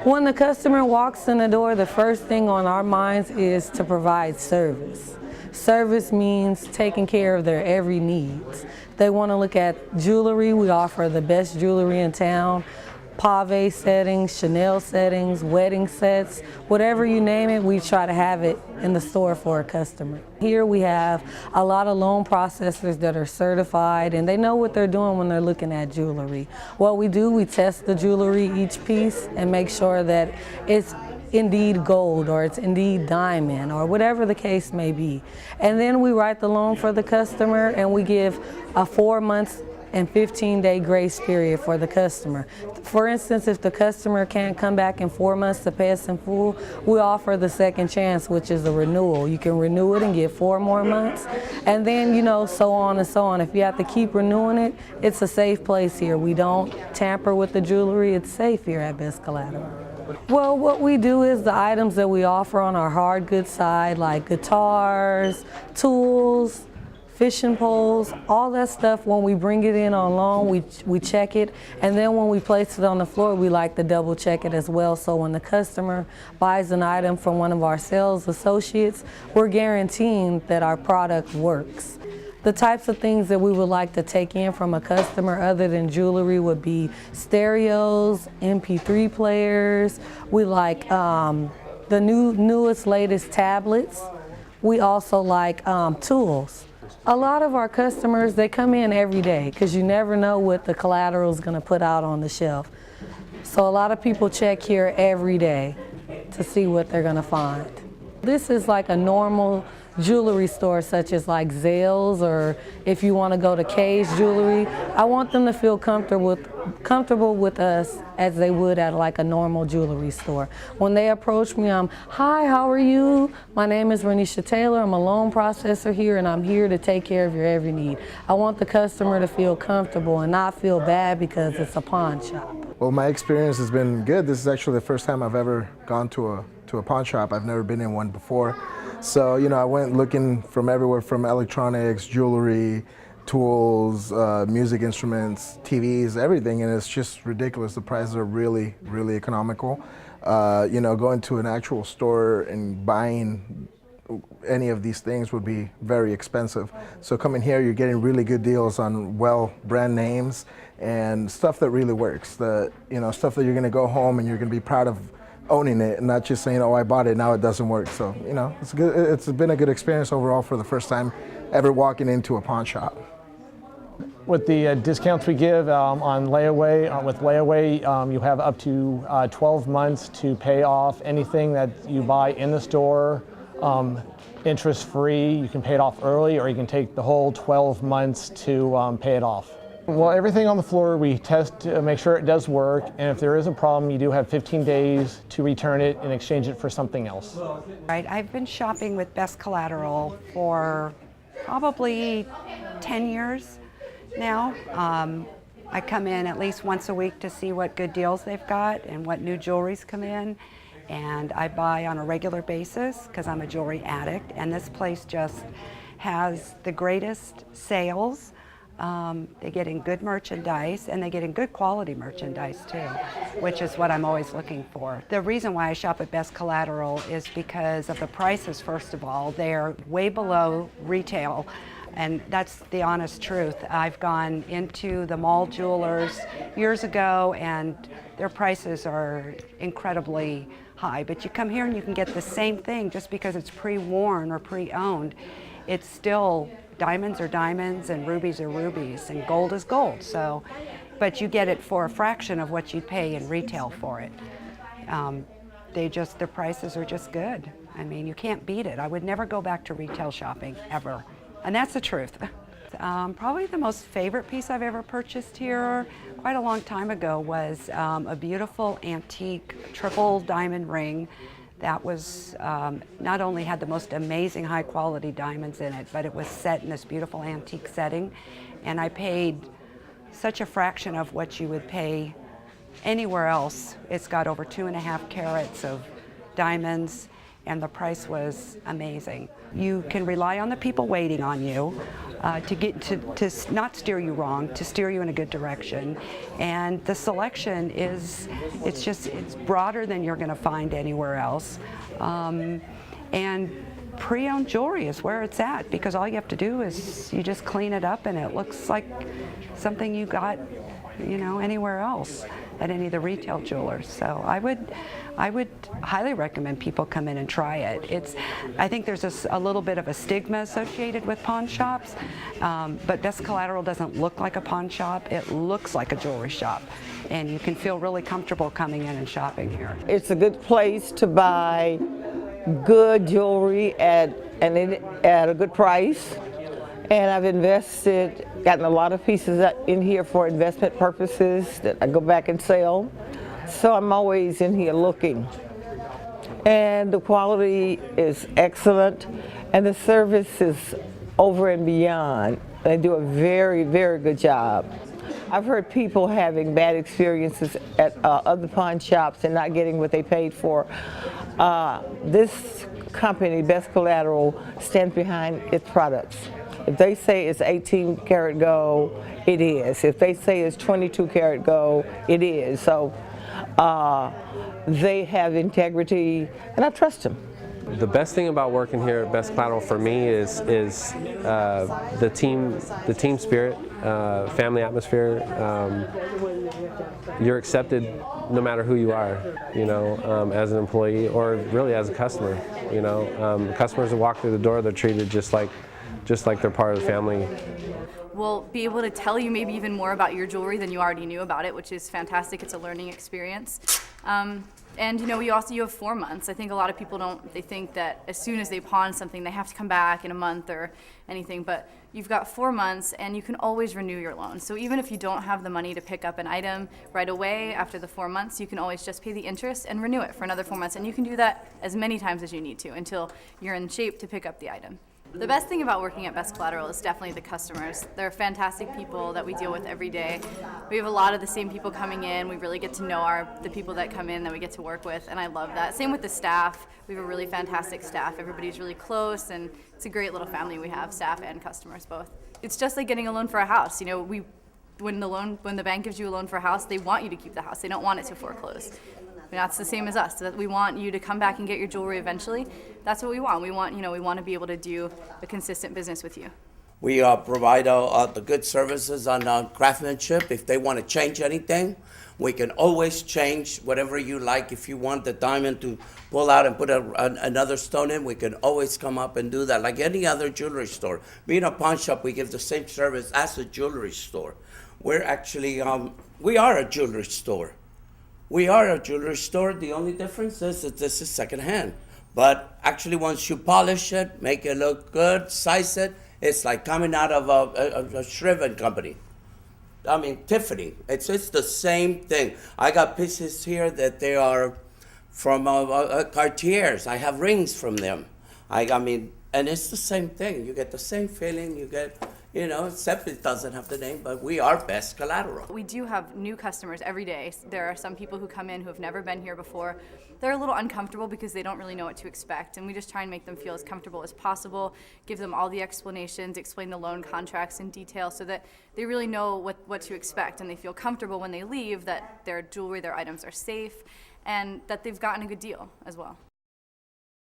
When the customer walks in the door, the first thing on our minds is to provide service. Service means taking care of their every needs. They want to look at jewelry. We offer the best jewelry in town. Pave settings, Chanel settings, wedding sets, whatever you name it, we try to have it in the store for a customer. Here we have a lot of loan processors that are certified and they know what they're doing when they're looking at jewelry. What we do, we test the jewelry, each piece, and make sure that it's indeed gold or it's indeed diamond or whatever the case may be. And then we write the loan for the customer and we give a 4 months and 15-day grace period for the customer. For instance, if the customer can't come back in 4 months to pay us in full, we offer the second chance, which is a renewal. You can renew it and get 4 more months, and then, you know, so on and so on. If you have to keep renewing it, it's a safe place here. We don't tamper with the jewelry. It's safe here at Best Collateral. Well, what we do is the items that we offer on our hard goods side, like guitars, tools, fishing poles, all that stuff, when we bring it in on loan, we check it, and then when we place it on the floor, we like to double check it as well. So when the customer buys an item from one of our sales associates, we're guaranteeing that our product works. The types of things that we would like to take in from a customer other than jewelry would be stereos, MP3 players. We like the newest, latest tablets. We also like tools. A lot of our customers, they come in every day because you never know what the collateral is going to put out on the shelf. So a lot of people check here every day to see what they're going to find. This is like a normal jewelry store, such as like Zales, or if you want to go to Kay's Jewelry. I want them to feel comfortable with us as they would at like a normal jewelry store. When they approach me, I'm, "Hi, how are you? My name is Renisha Taylor. I'm a loan processor here and I'm here to take care of your every need." I want the customer to feel comfortable and not feel bad because it's a pawn shop. Well, my experience has been good. This is actually the first time I've ever gone to a pawn shop. I've never been in one before. So, you know, I went looking from everywhere, from electronics, jewelry, tools, music instruments, TVs, everything, and it's just ridiculous. The prices are really, really economical. You know, going to an actual store and buying any of these things would be very expensive. So coming here, you're getting really good deals on brand names and stuff that really works. You know, stuff that you're going to go home and you're going to be proud of owning it and not just saying, "Oh, I bought it, now it doesn't work." So, you know, it's good. It's been a good experience overall for the first time ever walking into a pawn shop. With the discounts we give on layaway, with layaway, you have up to 12 months to pay off anything that you buy in the store, interest-free. You can pay it off early, or you can take the whole 12 months to pay it off. Well, everything on the floor we test to make sure it does work, and if there is a problem, you do have 15 days to return it and exchange it for something else. Right, I've been shopping with Best Collateral for probably 10 years now. I come in at least once a week to see what good deals they've got and what new jewelries come in, and I buy on a regular basis because I'm a jewelry addict, and this place just has the greatest sales. They get in good merchandise, and they get in good quality merchandise too, which is what I'm always looking for. The reason why I shop at Best Collateral is because of the prices, first of all. They're way below retail, and that's the honest truth. I've gone into the mall jewelers years ago, and their prices are incredibly high, but you come here and you can get the same thing just because it's pre-worn or pre-owned. It's still diamonds are diamonds and rubies are rubies and gold is gold. So, but you get it for a fraction of what you pay in retail for it. Their prices are just good. I mean, you can't beat it. I would never go back to retail shopping ever, and that's the truth. Probably the most favorite piece I've ever purchased here quite a long time ago was a beautiful antique triple diamond ring that was not only had the most amazing high quality diamonds in it, but it was set in this beautiful antique setting. And I paid such a fraction of what you would pay anywhere else. It's got over 2.5 carats of diamonds, and the price was amazing. You can rely on the people waiting on you to not steer you wrong, to steer you in a good direction. And the selection it's broader than you're going to find anywhere else. And pre-owned jewelry is where it's at, because all you have to do is you just clean it up and it looks like something you got, anywhere else at any of the retail jewelers. So I would highly recommend people come in and try it. I think there's a little bit of a stigma associated with pawn shops, but Best Collateral doesn't look like a pawn shop. It looks like a jewelry shop, and you can feel really comfortable coming in and shopping here. It's a good place to buy good jewelry at a good price. And I've gotten a lot of pieces in here for investment purposes that I go back and sell. So I'm always in here looking. And the quality is excellent, and the service is over and beyond. They do a very, very good job. I've heard people having bad experiences at other pawn shops and not getting what they paid for. This company, Best Collateral, stands behind its products. If they say it's 18 karat gold, it is. If they say it's 22 karat gold, it is. So they have integrity, and I trust them. The best thing about working here at Best Collateral for me is the team spirit, family atmosphere. You're accepted no matter who you are, as an employee or really as a customer. Customers that walk through the door, they're treated just like they're part of the family. We'll be able to tell you maybe even more about your jewelry than you already knew about it, which is fantastic. It's a learning experience. And you have 4 months. I think a lot of people they think that as soon as they pawn something, they have to come back in a month or anything, but you've got 4 months and you can always renew your loan. So even if you don't have the money to pick up an item right away after the 4 months, you can always just pay the interest and renew it for another 4 months. And you can do that as many times as you need to until you're in shape to pick up the item. The best thing about working at Best Collateral is definitely the customers. They're fantastic people that we deal with every day. We have a lot of the same people coming in. We really get to know the people that come in that we get to work with, and I love that. Same with the staff. We have a really fantastic staff. Everybody's really close, and it's a great little family we have, staff and customers both. It's just like getting a loan for a house. When the bank gives you a loan for a house, they want you to keep the house. They don't want it to foreclose. That's the same as us. That we want you to come back and get your jewelry eventually. That's what we want. We want to be able to do a consistent business with you. We provide the good services on craftsmanship. If they want to change anything, we can always change whatever you like. If you want the diamond to pull out and put another stone in, we can always come up and do that, like any other jewelry store. Being a pawn shop, we give the same service as a jewelry store. We're actually, we are a jewelry store. We are a jewelry store. The only difference is that this is secondhand. But actually, once you polish it, make it look good, size it, it's like coming out of a Shriven company. Tiffany. It's the same thing. I got pieces here that they are from Cartiers. I have rings from them. And it's the same thing. You get the same feeling. You get, except it doesn't have the name, but we are Best Collateral. We do have new customers every day. There are some people who come in who have never been here before. They're a little uncomfortable because they don't really know what to expect, and we just try and make them feel as comfortable as possible, give them all the explanations, explain the loan contracts in detail so that they really know what to expect, and they feel comfortable when they leave that their jewelry, their items are safe, and that they've gotten a good deal as well.